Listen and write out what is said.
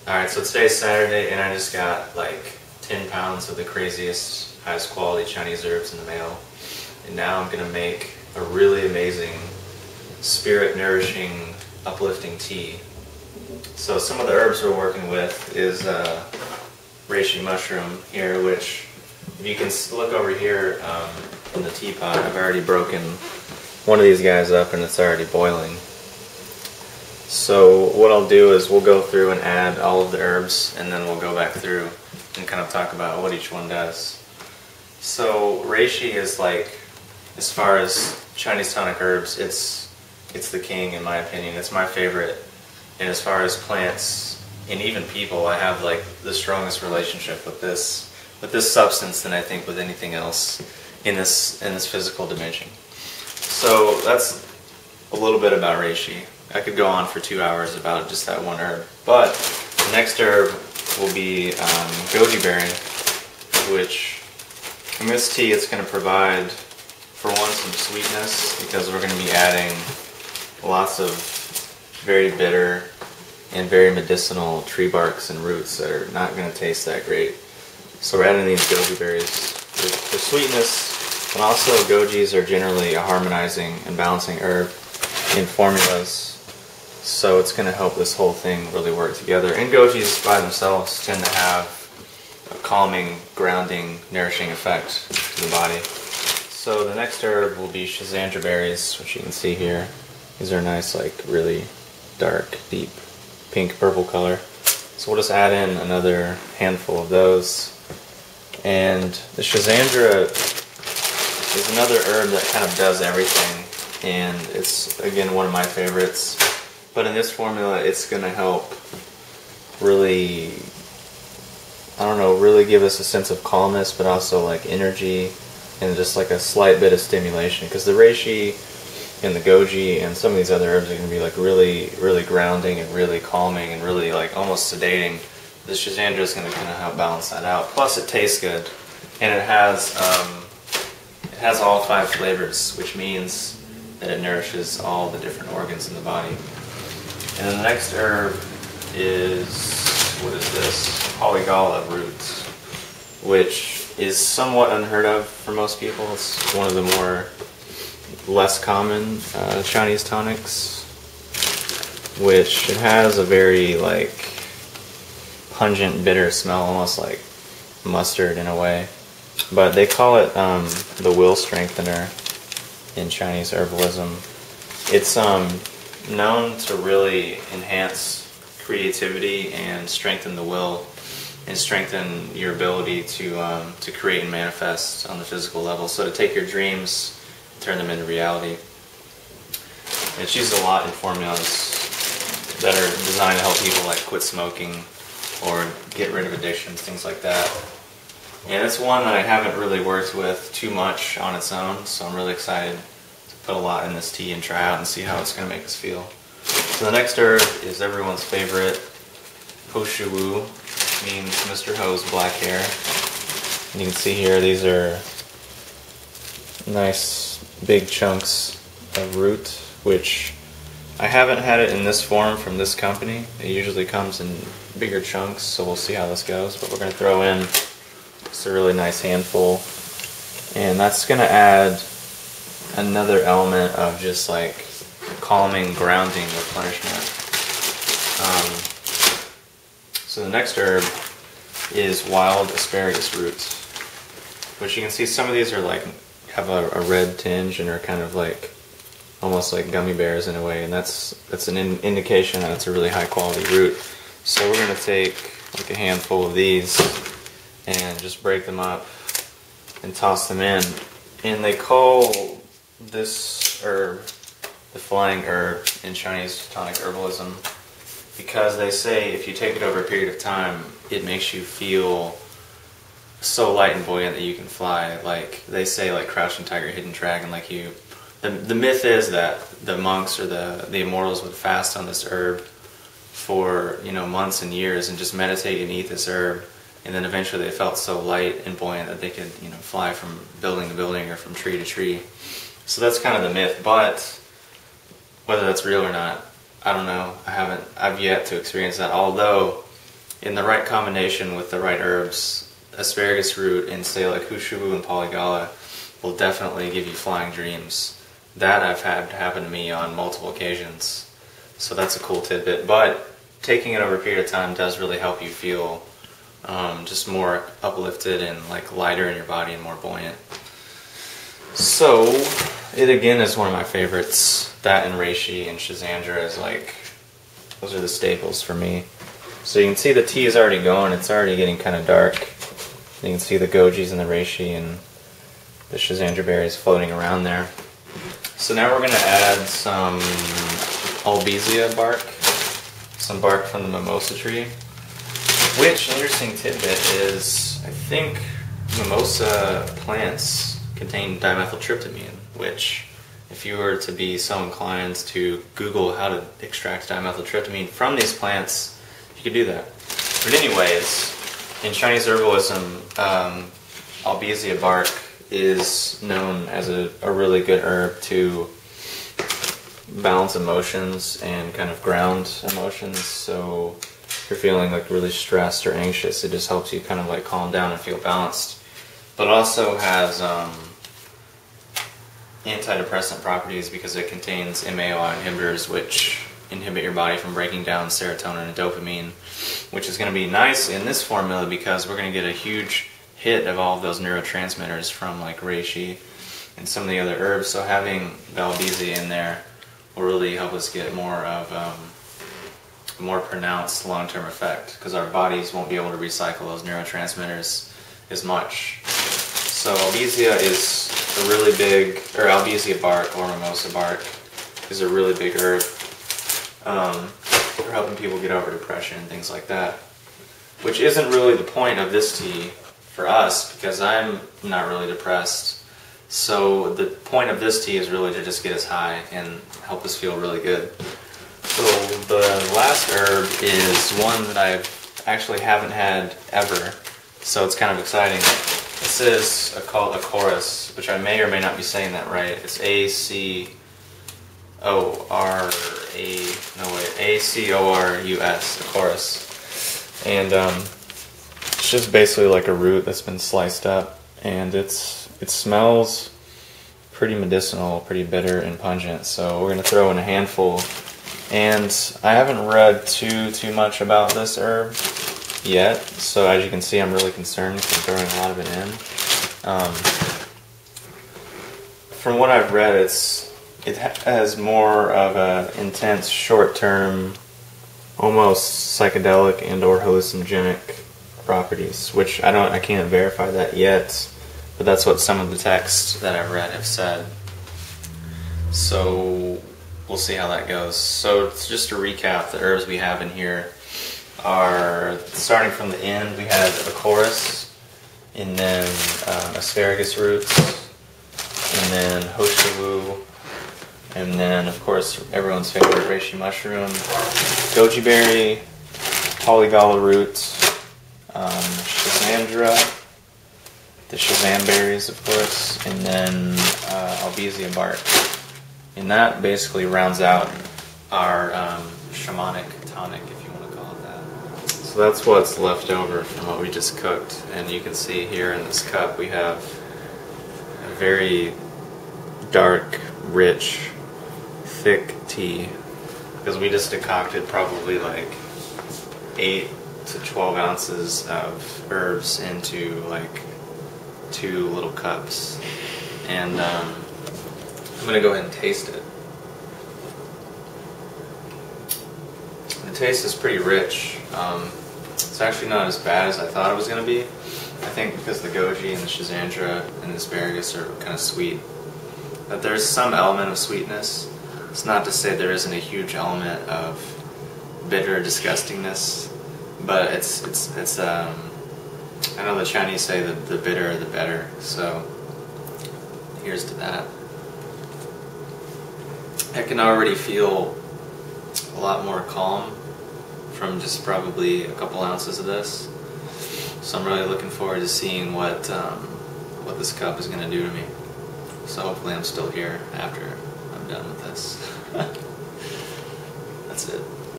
Alright, so today's Saturday and I just got like 10 pounds of the craziest, highest quality Chinese herbs in the mail. And now I'm going to make a really amazing, spirit nourishing, uplifting tea. So some of the herbs we're working with is reishi mushroom here, which if you can look over here in the teapot, I've already broken one of these guys up and it's already boiling. So what I'll do is we'll go through and add all of the herbs and then we'll go back through and kind of talk about what each one does. So reishi is like, as far as Chinese tonic herbs, it's the king in my opinion. It's my favorite. And as far as plants and even people, I have like the strongest relationship with this substance than I think with anything else in this physical dimension. So that's a little bit about reishi. I could go on for 2 hours about just that one herb. But the next herb will be goji berry, which in this tea it's going to provide, for one, some sweetness, because we're going to be adding lots of very bitter and very medicinal tree barks and roots that are not going to taste that great. So we're adding these goji berries for sweetness, and also gojis are generally a harmonizing and balancing herb in formulas. So it's going to help this whole thing really work together. And gojis by themselves tend to have a calming, grounding, nourishing effect to the body. So the next herb will be Schizandra berries, which you can see here. These are nice, like really dark, deep pink purple color. So we'll just add in another handful of those. And the Schizandra is another herb that kind of does everything. And it's, again, one of my favorites. But in this formula, it's going to help really, I don't know, really give us a sense of calmness, but also like energy and just like a slight bit of stimulation. Because the reishi and the goji and some of these other herbs are going to be like really, really grounding and really calming and really like almost sedating. The Schizandra is going to kind of help balance that out. Plus, it tastes good, and it has all 5 flavors, which means that it nourishes all the different organs in the body. And then the next herb is, what is this? Polygala root, which is somewhat unheard of for most people. It's one of the more less common Chinese tonics, which it has a very like pungent, bitter smell, almost like mustard in a way. But they call it the will strengthener in Chinese herbalism. It's known to really enhance creativity and strengthen the will and strengthen your ability to create and manifest on the physical level. So to take your dreams, turn them into reality. It's used a lot in formulas that are designed to help people like quit smoking or get rid of addictions, things like that. And it's one that I haven't really worked with too much on its own, so I'm really excited to put a lot in this tea and try out and see how it's going to make us feel. So the next herb is everyone's favorite, Shou Wu, means Mr. Ho's black hair. And you can see here these are nice big chunks of root, which I haven't had it in this form from this company. It usually comes in bigger chunks, so we'll see how this goes. But we're going to throw in just a really nice handful, and that's going to add another element of just like calming, grounding, replenishment. So the next herb is wild asparagus root, which you can see some of these are like have a red tinge and are kind of like almost like gummy bears in a way, and that's an indication that it's a really high quality root. So we're going to take like a handful of these and just break them up and toss them in. And they call this herb the flying herb in Chinese tonic herbalism because they say if you take it over a period of time, it makes you feel so light and buoyant that you can fly. Like they say, like crouching tiger, hidden dragon. Like the myth is that the monks or the immortals would fast on this herb for months and years and just meditate and eat this herb, and then eventually they felt so light and buoyant that they could fly from building to building or from tree to tree. So that's kind of the myth, but whether that's real or not, I don't know. I've yet to experience that, although in the right combination with the right herbs, asparagus root and say like Shou Wu and Polygala will definitely give you flying dreams. That I've had happen to me on multiple occasions. So that's a cool tidbit. But taking it over a period of time does really help you feel just more uplifted and like lighter in your body and more buoyant. So it again is one of my favorites. That and Reishi and Schizandra is like, those are the staples for me. So you can see the tea is already going. It's already getting kind of dark. You can see the Gojis and the Reishi and the Schizandra berries floating around there. So now we're going to add some Albizia bark, some bark from the mimosa tree. Which, interesting tidbit is, I think mimosa plants contain dimethyltryptamine, which, if you were to be so inclined to Google how to extract dimethyltryptamine from these plants, you could do that. But anyways, in Chinese herbalism, Albizia bark is known as a really good herb to balance emotions and kind of ground emotions. So if you're feeling like really stressed or anxious, it just helps you kind of like calm down and feel balanced. But also has antidepressant properties because it contains MAO inhibitors, which inhibit your body from breaking down serotonin and dopamine, which is going to be nice in this formula because we're going to get a huge hit of all of those neurotransmitters from like reishi and some of the other herbs. So having the Albizia in there will really help us get more of a more pronounced long-term effect because our bodies won't be able to recycle those neurotransmitters as much. So Albizia is a really big, or Albizia bark or mimosa bark is a really big herb for helping people get over depression and things like that. Which isn't really the point of this tea for us because I'm not really depressed. So the point of this tea is really to just get us high and help us feel really good. So the last herb is one that I actually haven't had ever, so it's kind of exciting. This is called Acorus, which I may or may not be saying that right. It's A-C-O-R-U-S, Acorus. And it's just basically like a root that's been sliced up, and it smells pretty medicinal, pretty bitter and pungent. So we're going to throw in a handful. And I haven't read too much about this herb yet, so as you can see I'm really concerned because I'm throwing a lot of it in. From what I've read, it has more of an intense, short-term, almost psychedelic and or hallucinogenic properties, which I can't verify that yet, but that's what some of the texts that I've read have said. So we'll see how that goes. So just to recap, the herbs we have in here are, starting from the end, we have Acorus, and then Asparagus Root, and then Shou Wu, and then of course everyone's favorite reishi mushroom, Goji berry, Polygala root, Schizandra, the Schizandra berries of course, and then Albizia bark. And that basically rounds out our Shamanic Tonic, if you want to call it that. So that's what's left over from what we just cooked. And you can see here in this cup we have a very dark, rich, thick tea. Because we just decocted probably like 8 to 12 ounces of herbs into like 2 little cups. And I'm going to go ahead and taste it. The taste is pretty rich. It's actually not as bad as I thought it was going to be. I think because the Goji and the Schizandra and the asparagus are kind of sweet. But there's some element of sweetness. It's not to say there isn't a huge element of bitter disgustingness, but it's I know the Chinese say that the bitter the better, so here's to that. I can already feel a lot more calm from just probably a couple ounces of this. So I'm really looking forward to seeing what this cup is going to do to me. So hopefully I'm still here after I'm done with this.